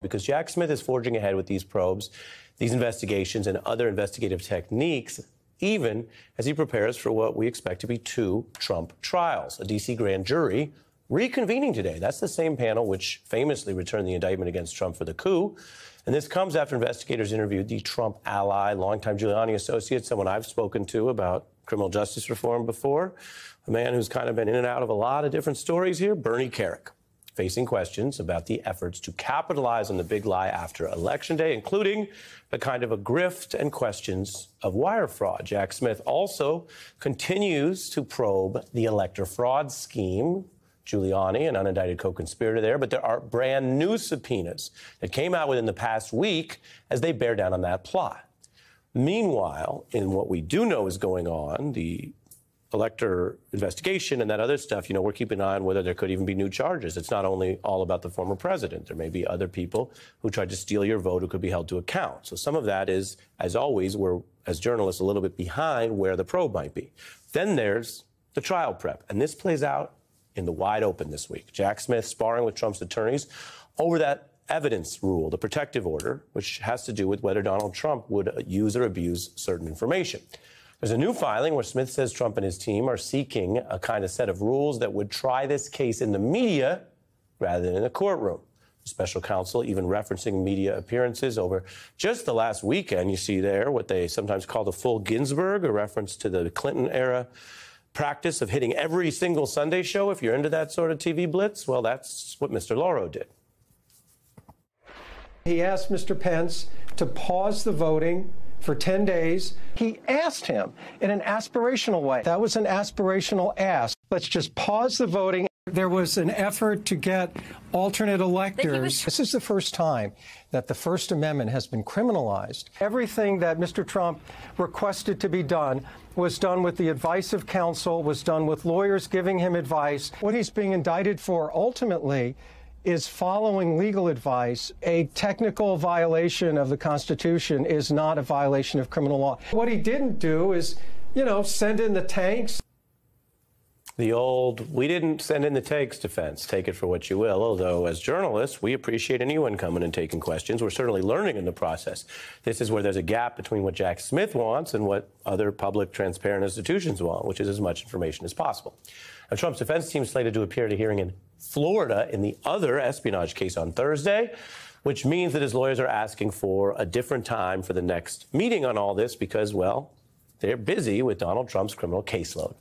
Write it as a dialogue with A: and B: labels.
A: Because Jack Smith is forging ahead with these probes, these investigations, and other investigative techniques, even as he prepares for what we expect to be 2 Trump trials. A D.C. grand jury reconvening today. That's the same panel which famously returned the indictment against Trump for the coup. And this comes after investigators interviewed the Trump ally, longtime Giuliani associate, someone I've spoken to about criminal justice reform before, a man who's kind of been in and out of a lot of different stories here, Bernie Kerik, facing questions about the efforts to capitalize on the big lie after Election Day, including the kind of a grift and questions of wire fraud. Jack Smith also continues to probe the elector fraud scheme. Giuliani, an unindicted co-conspirator there, but there are brand new subpoenas that came out within the past week as they bear down on that plot. Meanwhile, in what we do know is going on, the elector investigation and that other stuff, we're keeping an eye on whether there could even be new charges. It's not only all about the former president. There may be other people who tried to steal your vote who could be held to account. So some of that is, as always, we're, as journalists, a little bit behind where the probe might be. Then there's the trial prep, and this plays out in the wide open this week. Jack Smith sparring with Trump's attorneys over that evidence rule, the protective order, which has to do with whether Donald Trump would use or abuse certain information. There's a new filing where Smith says Trump and his team are seeking a kind of set of rules that would try this case in the media rather than in a courtroom. Special counsel even referencing media appearances over just the last weekend. You see there what they sometimes call the full Ginsburg, a reference to the Clinton era practice of hitting every single Sunday show. If you're into that sort of TV blitz, well, that's what Mr. Lauro did.
B: He asked Mr. Pence to pause the voting for 10 days. He asked him in an aspirational way. That was an aspirational ask. Let's just pause the voting. There was an effort to get alternate electors. This is the first time that the First Amendment has been criminalized. Everything that Mr. Trump requested to be done was done with the advice of counsel, was done with lawyers giving him advice. What he's being indicted for ultimately is following legal advice. A technical violation of the Constitution is not a violation of criminal law. What he didn't do is, send in the tanks.
A: The old, we didn't send in the tanks defense, take it for what you will, although as journalists, we appreciate anyone coming and taking questions. We're certainly learning in the process. This is where there's a gap between what Jack Smith wants and what other public, transparent institutions want, which is as much information as possible. Now, Trump's defense team is slated to appear at a hearing in Florida in the other espionage case on Thursday, which means that his lawyers are asking for a different time for the next meeting on all this because, well, they're busy with Donald Trump's criminal caseload.